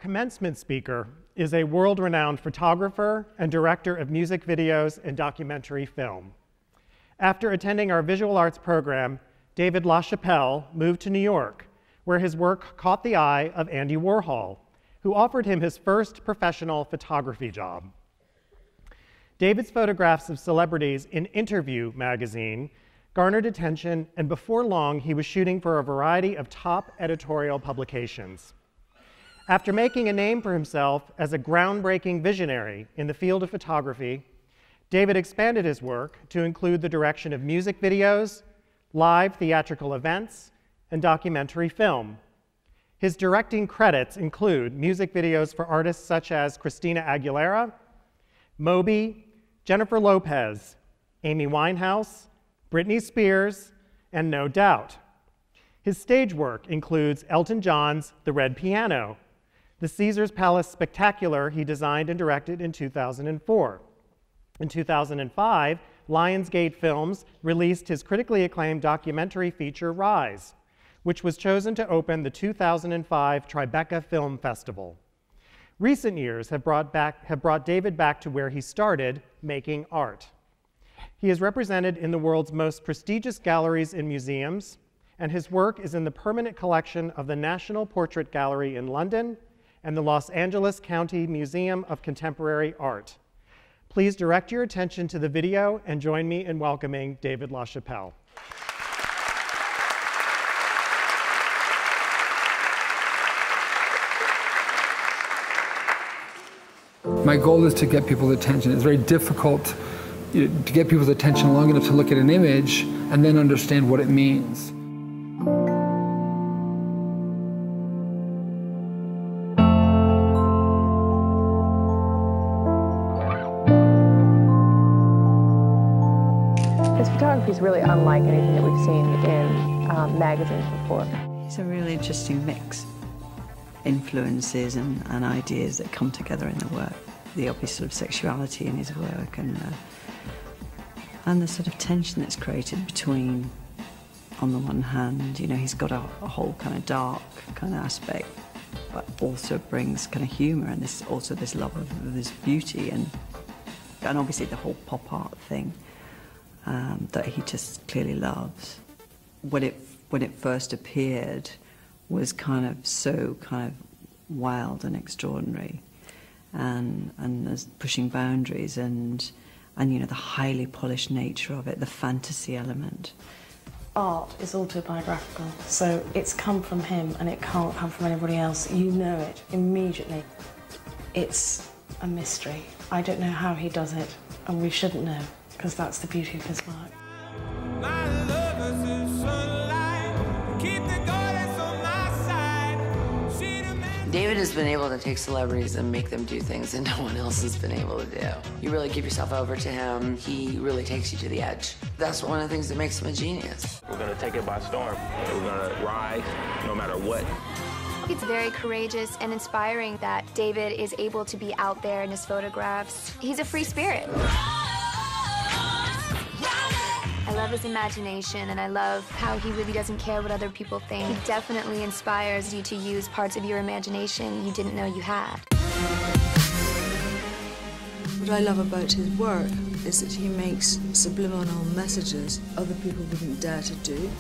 commencement speaker is a world-renowned photographer and director of music videos and documentary film. After attending our visual arts program, David Lachapelle moved to New York, where his work caught the eye of Andy Warhol, who offered him his first professional photography job. David's photographs of celebrities in Interview magazine garnered attention, and before long, he was shooting for a variety of top editorial publications. After making a name for himself as a groundbreaking visionary in the field of photography, David expanded his work to include the direction of music videos, live theatrical events, and documentary film. His directing credits include music videos for artists such as Christina Aguilera, Moby, Jennifer Lopez, Amy Winehouse, Britney Spears, and No Doubt. His stage work includes Elton John's The Red Piano, the Caesars Palace Spectacular he designed and directed in 2004. In 2005, Lionsgate Films released his critically acclaimed documentary feature, Rise, which was chosen to open the 2005 Tribeca Film Festival. Recent years have brought David back to where he started, making art. He is represented in the world's most prestigious galleries and museums, and his work is in the permanent collection of the National Portrait Gallery in London and the Los Angeles County Museum of Contemporary Art. Please direct your attention to the video and join me in welcoming David Lachapelle. My goal is to get people's attention. It's very difficult to get people's attention long enough to look at an image and then understand what it means. His photography is really unlike anything that we've seen in magazines before. It's a really interesting mix. Influences and ideas that come together in the work. The obvious sort of sexuality in his work and the sort of tension that's created between, on the one hand, you know, he's got a whole kind of dark kind of aspect, but also brings kind of humor and this love of this beauty and obviously the whole pop art thing that he just clearly loves. When it first appeared was kind of wild and extraordinary, and there's pushing boundaries and you know the highly polished nature of it, the fantasy element. Art is autobiographical, so it's come from him and it can't come from anybody else. You know it immediately. It's a mystery. I don't know how he does it, and we shouldn't know, because that's the beauty of his work. David has been able to take celebrities and make them do things that no one else has been able to do. You really give yourself over to him. He really takes you to the edge. That's one of the things that makes him a genius. We're going to take it by storm. We're going to rise no matter what. It's very courageous and inspiring that David is able to be out there in his photographs. He's a free spirit. I love his imagination, and I love how he really doesn't care what other people think. He definitely inspires you to use parts of your imagination you didn't know you had. What I love about his work is that he makes subliminal messages other people wouldn't dare to do.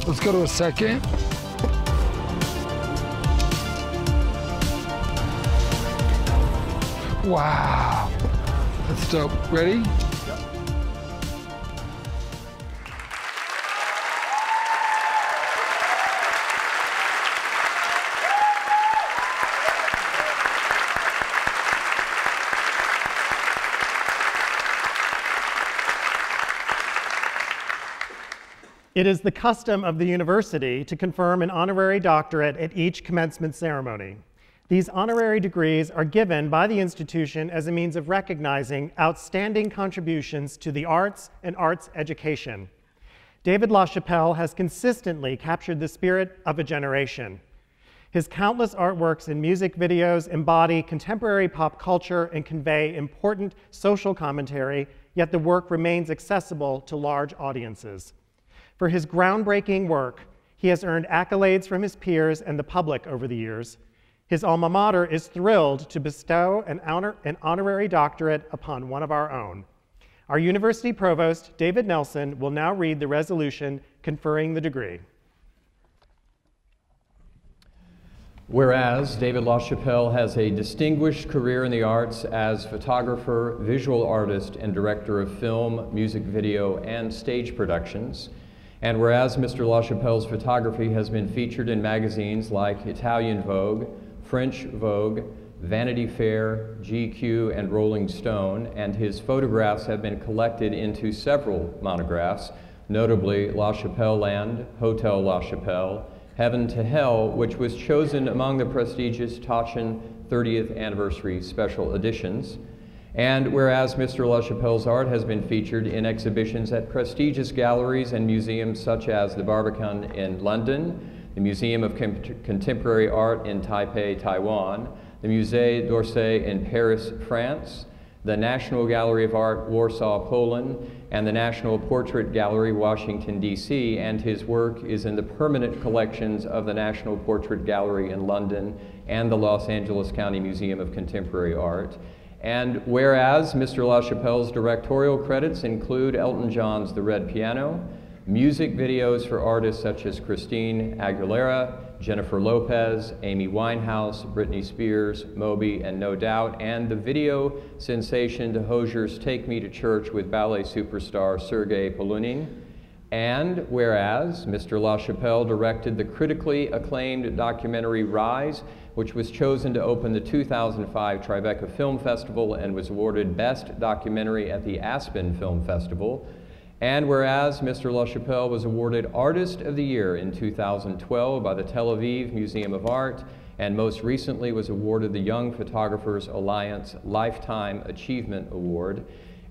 Let's go to a second. Wow, that's dope. Ready? It is the custom of the university to confirm an honorary doctorate at each commencement ceremony. These honorary degrees are given by the institution as a means of recognizing outstanding contributions to the arts and arts education. David Lachapelle has consistently captured the spirit of a generation. His countless artworks and music videos embody contemporary pop culture and convey important social commentary, yet the work remains accessible to large audiences. For his groundbreaking work, he has earned accolades from his peers and the public over the years. His alma mater is thrilled to bestow an honorary doctorate upon one of our own. Our university provost, David Nelson, will now read the resolution conferring the degree. Whereas David Lachapelle has a distinguished career in the arts as photographer, visual artist, and director of film, music video, and stage productions. And whereas Mr. Lachapelle's photography has been featured in magazines like Italian Vogue, French Vogue, Vanity Fair, GQ, and Rolling Stone, and his photographs have been collected into several monographs, notably Lachapelle Land, Hotel Lachapelle, Heaven to Hell, which was chosen among the prestigious Taschen 30th Anniversary Special Editions. And whereas Mr. Lachapelle's art has been featured in exhibitions at prestigious galleries and museums such as the Barbican in London, the Museum of Contemporary Art in Taipei, Taiwan, the Musée d'Orsay in Paris, France, the National Gallery of Art, Warsaw, Poland, and the National Portrait Gallery, Washington, D.C., and his work is in the permanent collections of the National Portrait Gallery in London and the Los Angeles County Museum of Contemporary Art. And whereas Mr. Lachapelle's directorial credits include Elton John's The Red Piano, music videos for artists such as Christine Aguilera, Jennifer Lopez, Amy Winehouse, Britney Spears, Moby, and No Doubt, and the video sensation to Hosier's Take Me to Church with ballet superstar Sergei Polunin. And whereas Mr. Lachapelle directed the critically acclaimed documentary Rise, which was chosen to open the 2005 Tribeca Film Festival and was awarded Best Documentary at the Aspen Film Festival. And whereas Mr. Lachapelle was awarded Artist of the Year in 2012 by the Tel Aviv Museum of Art, and most recently was awarded the Young Photographers Alliance Lifetime Achievement Award.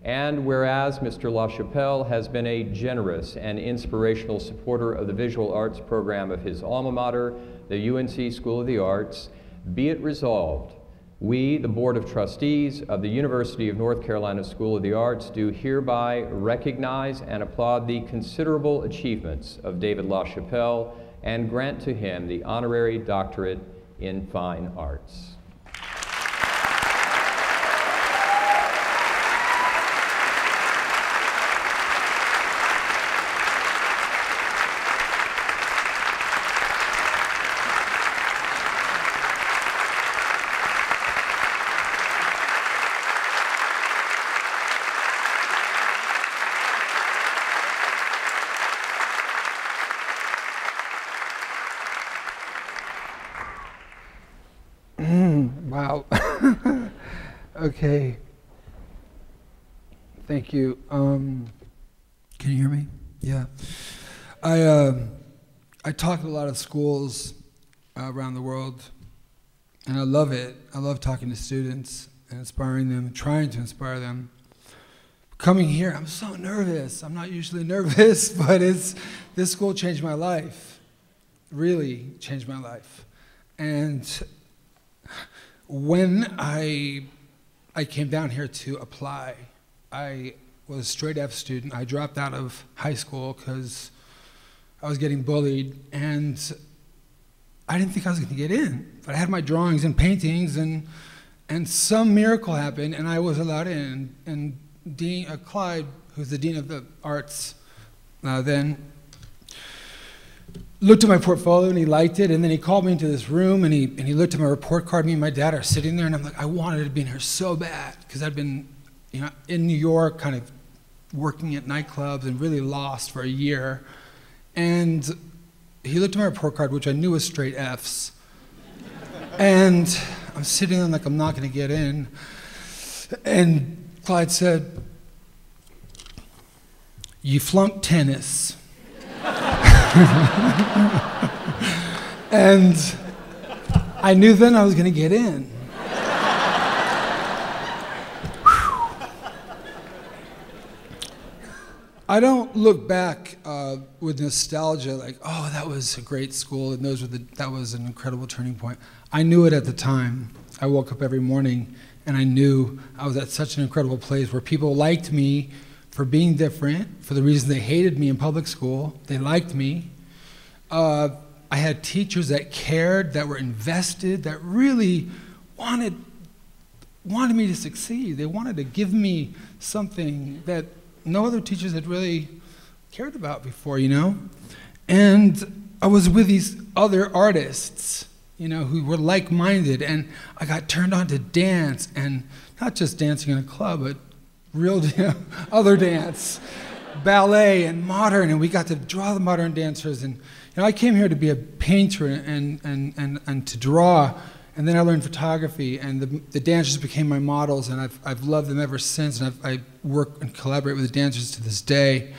And whereas Mr. Lachapelle has been a generous and inspirational supporter of the visual arts program of his alma mater, the UNC School of the Arts, be it resolved, we, the Board of Trustees of the University of North Carolina School of the Arts, do hereby recognize and applaud the considerable achievements of David Lachapelle and grant to him the honorary doctorate in fine arts. Wow. Okay. Thank you. Can you hear me? Yeah. I talk at a lot of schools around the world, and I love it. I love talking to students and inspiring them, trying to inspire them. Coming here, I'm so nervous. I'm not usually nervous, but this school changed my life. Really changed my life. And when I came down here to apply, I was a straight F student. I dropped out of high school because I was getting bullied, and I didn't think I was going to get in. But I had my drawings and paintings, and some miracle happened, and I was allowed in. And Dean Clyde, who's the dean of the arts then, looked at my portfolio and he liked it, and then he called me into this room and he looked at my report card. Me and my dad are sitting there, and I'm like, I wanted to be in here so bad because I'd been, in New York, kind of working at nightclubs and really lost for a year. And he looked at my report card, which I knew was straight Fs, and I'm sitting there like I'm not going to get in. And Clyde said, "You flunked tennis." And I knew then I was going to get in. I don't look back with nostalgia like, oh, that was a great school and that was an incredible turning point. I knew it at the time. I woke up every morning and I knew I was at such an incredible place where people liked me for being different, for the reason they hated me in public school. They liked me. I had teachers that cared, that were invested, that really wanted me to succeed. They wanted to give me something that no other teachers had really cared about before, you know? And I was with these other artists, you know, who were like-minded, and I got turned on to dance, and not just dancing in a club, but real other dance, ballet and modern, and we got to draw the modern dancers. And you know, I came here to be a painter and to draw, and then I learned photography, and the dancers became my models, and I've loved them ever since, and I work and collaborate with the dancers to this day.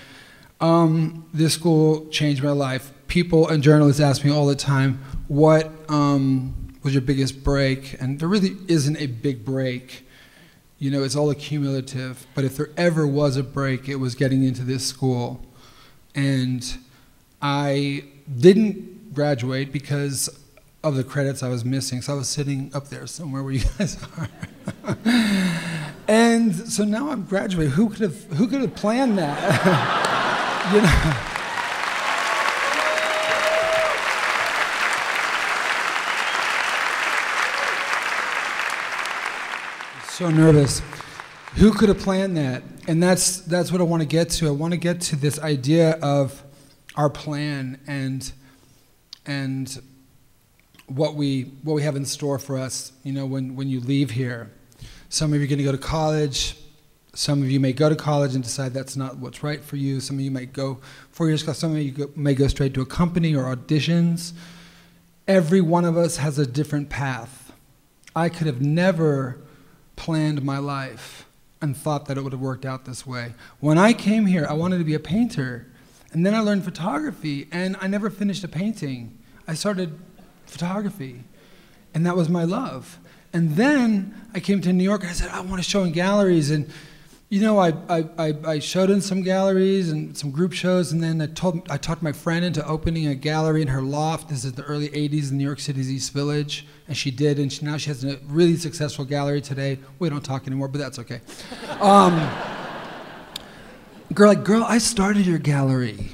This school changed my life. People and journalists ask me all the time, what was your biggest break? And there really isn't a big break. You know, it's all accumulative. But if there ever was a break, it was getting into this school. And I didn't graduate because of the credits I was missing. So I was sitting up there somewhere where you guys are. And so now I'm graduating. Who could have planned that? You know. So nervous. Who could have planned that? And that's what I want to get to. I want to get to this idea of our plan and what we have in store for us, you know, when you leave here. Some of you are going to go to college. Some of you may go to college and decide that's not what's right for you. Some of you might go 4 years ago. Some of you may go straight to a company or auditions. Every one of us has a different path. I could have never planned my life and thought that it would have worked out this way. When I came here, I wanted to be a painter, and then I learned photography, and I never finished a painting. I started photography, and that was my love. And then I came to New York, and I said, I want to show in galleries, and you know, I showed in some galleries and some group shows, and then I talked my friend into opening a gallery in her loft. This is the early 80s in New York City's East Village, and she did, and now she has a really successful gallery today. We don't talk anymore, but that's okay. Girl, I started your gallery.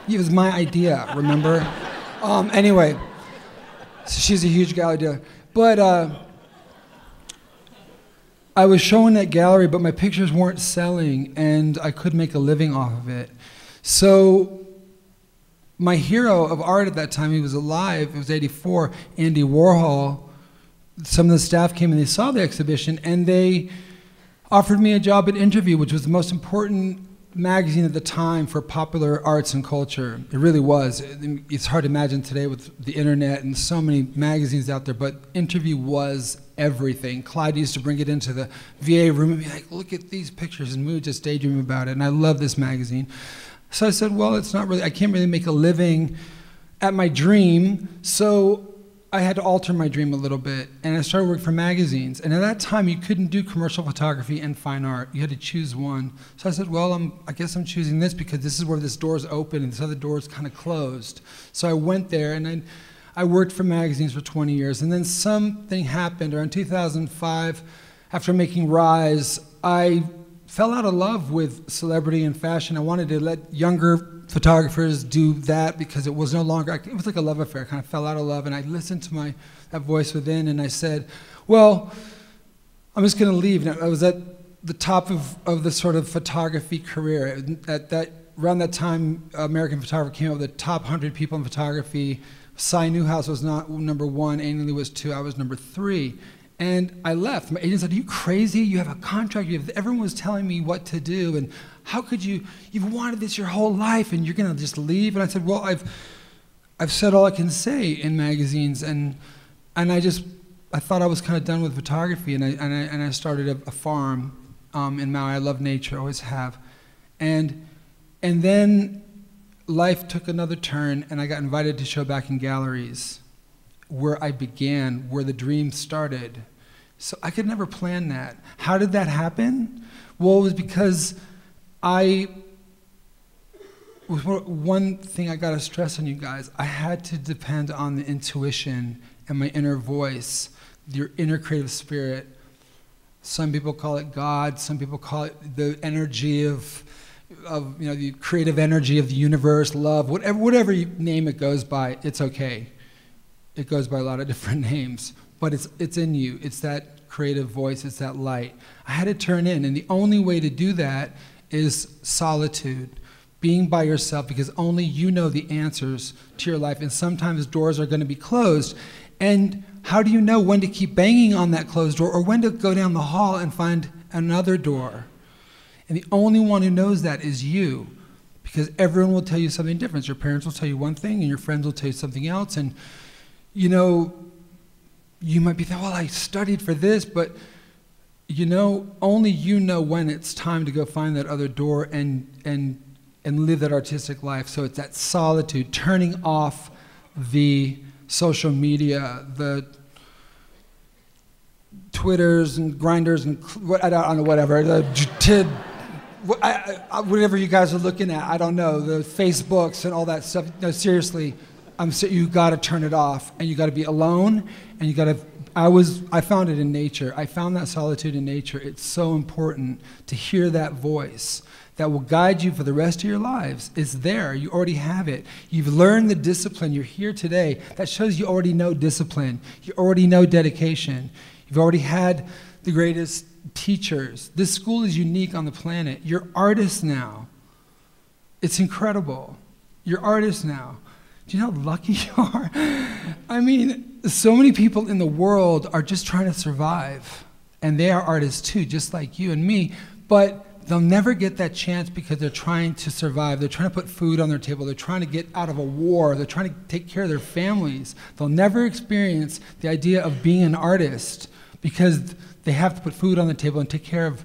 It was my idea, remember? Anyway, so she's a huge gallery dealer. But I was showing that gallery, but my pictures weren't selling, and I couldn't make a living off of it. So my hero of art at that time, he was alive, it was '84, Andy Warhol. Some of the staff came and they saw the exhibition, and they offered me a job at Interview, which was the most important magazine at the time for popular arts and culture. It really was. It's hard to imagine today with the internet and so many magazines out there, but Interview was everything. Clyde used to bring it into the VA room and be like, look at these pictures, and we would just daydream about it, and I love this magazine. So I said, well, it's not really, I can't really make a living at my dream, so I had to alter my dream a little bit, and I started working for magazines. And at that time, you couldn't do commercial photography and fine art. You had to choose one. So I said, well, I guess I'm choosing this because this is where this door's open and this other door's kind of closed. So I went there, and I worked for magazines for 20 years. And then something happened around 2005. After making Rise, I fell out of love with celebrity and fashion. I wanted to let younger photographers do that because it was no longer, it was like a love affair. I kind of fell out of love, and I listened to that voice within, and I said, well, I'm just going to leave. And I was at the top of the sort of photography career. Around that time, American Photographer came up with the top 100 people in photography. Cy Newhouse was not number 1, Annie Lee was 2, I was number 3. And I left. My agent said, are you crazy? You have a contract. Everyone was telling me what to do, and how could you've wanted this your whole life, and you're going to just leave? And I said, well, I've said all I can say in magazines, and I thought I was kind of done with photography, and I started a farm in Maui. I love nature, always have. And then life took another turn, and I got invited to show back in galleries, where I began, where the dream started. So I could never plan that. How did that happen? Well, it was because one thing I gotta stress on you guys, I had to depend on the intuition and my inner voice, your inner creative spirit. Some people call it God. Some people call it the energy of the creative energy of the universe, love, whatever you name it goes by, it's okay. It goes by a lot of different names, but it's in you. It's that creative voice, it's that light. I had to turn in, and the only way to do that is solitude, being by yourself, because only you know the answers to your life, and sometimes doors are going to be closed. And how do you know when to keep banging on that closed door or when to go down the hall and find another door? And the only one who knows that is you, because everyone will tell you something different. Your parents will tell you one thing, and your friends will tell you something else. And, you might be thinking, well, I studied for this, but, only you know when it's time to go find that other door and live that artistic life. So it's that solitude, turning off the social media, the Twitters and Grinders and I don't know, whatever, whatever you guys are looking at, I don't know, the Facebooks and all that stuff. No, seriously, you got to turn it off, and you got to be alone, and you got to. I found it in nature. I found that solitude in nature. It's so important to hear that voice that will guide you for the rest of your lives. It's there. You already have it. You've learned the discipline. You're here today. That shows you already know discipline. You already know dedication. You've already had the greatest teachers. This school is unique on the planet. You're artists now. It's incredible. You're artists now. Do you know how lucky you are? I mean, so many people in the world are just trying to survive. And they are artists too, just like you and me. But they'll never get that chance because they're trying to survive. They're trying to put food on their table. They're trying to get out of a war. They're trying to take care of their families. They'll never experience the idea of being an artist because they have to put food on the table and take care of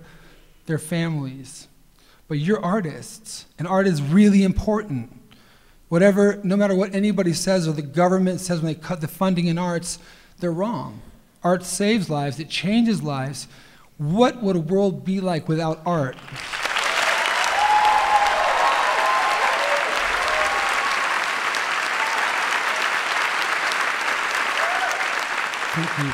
their families. But you're artists, and art is really important. No matter what anybody says or the government says when they cut the funding in arts, they're wrong. Art saves lives, it changes lives. What would a world be like without art? Thank you.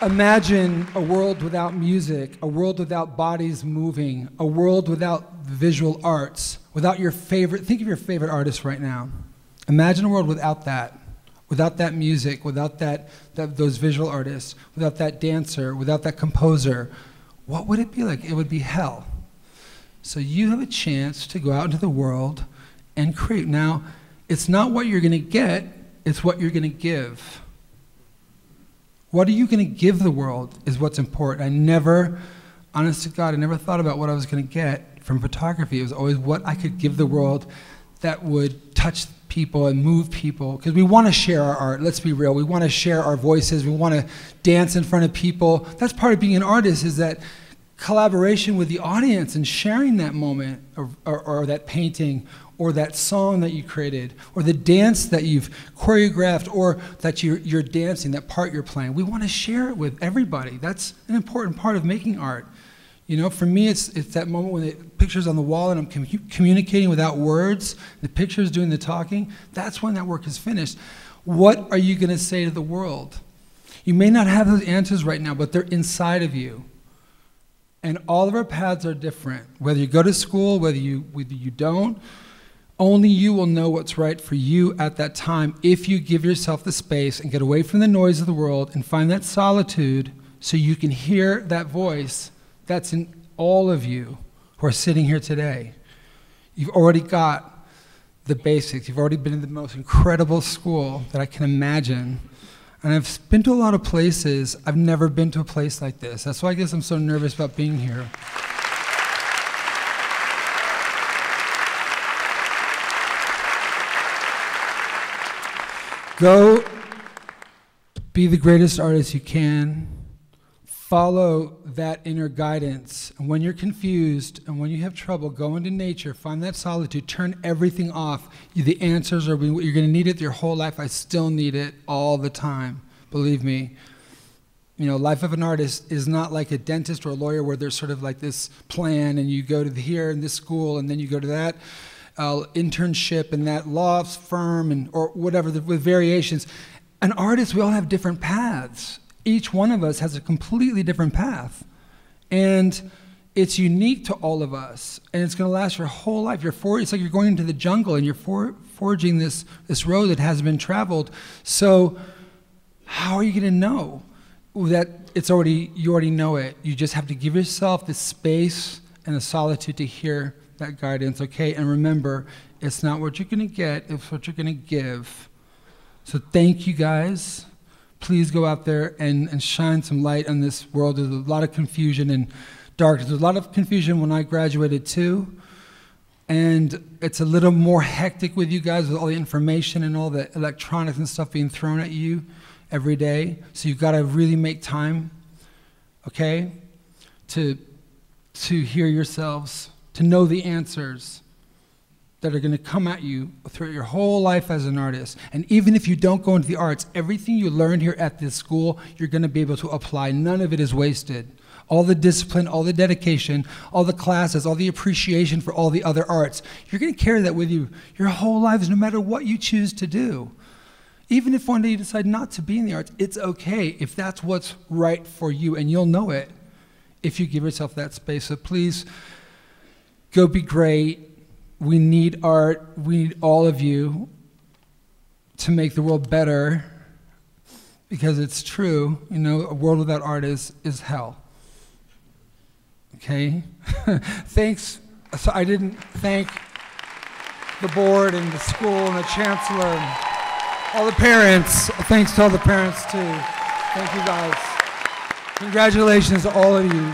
Imagine a world without music, a world without bodies moving, a world without visual arts, without your favorite, think of your favorite artist right now. Imagine a world without that music, without those visual artists, without that dancer, without that composer. What would it be like? It would be hell. So you have a chance to go out into the world and create. Now, it's not what you're going to get, it's what you're going to give. What are you going to give the world is what's important. Honest to God, I never thought about what I was going to get from photography. It was always what I could give the world that would touch people and move people. Because we want to share our art, let's be real. We want to share our voices. We want to dance in front of people. That's part of being an artist, is that collaboration with the audience and sharing that moment or that painting or that song that you created, or the dance that you've choreographed, or that you're dancing, that part you're playing. We want to share it with everybody. That's an important part of making art. For me, it's that moment when the picture's on the wall and I'm communicating without words, the picture's doing the talking. That's when that work is finished. What are you going to say to the world? You may not have those answers right now, but they're inside of you. And all of our paths are different. Whether you go to school, whether you don't, only you will know what's right for you at that time if you give yourself the space and get away from the noise of the world and find that solitude so you can hear that voice that's in all of you who are sitting here today. You've already got the basics. You've already been in the most incredible school that I can imagine. And I've been to a lot of places. I've never been to a place like this. That's why I guess I'm so nervous about being here. Go be the greatest artist you can. Follow that inner guidance. And when you're confused and when you have trouble, go into nature, find that solitude, turn everything off. The answers are, you're going to need it your whole life. I still need it all the time. Believe me. Life of an artist is not like a dentist or a lawyer where there's sort of like this plan and you go to here and this school and then you go to that internship and that law firm or whatever, with variations. An artist, we all have different paths. Each one of us has a completely different path. And it's unique to all of us, and it's going to last your whole life. It's like you're going into the jungle and you're forging this road that hasn't been traveled. So how are you going to know that you already know it? You just have to give yourself the space and the solitude to hear that guidance, okay? And remember, it's not what you're going to get, it's what you're going to give. So thank you, guys. Please go out there and shine some light on this world. There's a lot of confusion and darkness. There's a lot of confusion when I graduated too. And it's a little more hectic with you guys with all the information and all the electronics and stuff being thrown at you every day. So you've got to really make time, okay, to hear yourselves, to know the answers that are going to come at you throughout your whole life as an artist. And even if you don't go into the arts, everything you learn here at this school, you're going to be able to apply. None of it is wasted. All the discipline, all the dedication, all the classes, all the appreciation for all the other arts, you're going to carry that with you your whole lives, no matter what you choose to do. Even if one day you decide not to be in the arts, it's okay if that's what's right for you, and you'll know it if you give yourself that space. So please, go be great. We need art. We need all of you to make the world better, because it's true. You know, a world without art is hell. Okay? Thanks. So I didn't thank the board and the school and the chancellor and all the parents. Thanks to all the parents, too. Thank you, guys. Congratulations to all of you.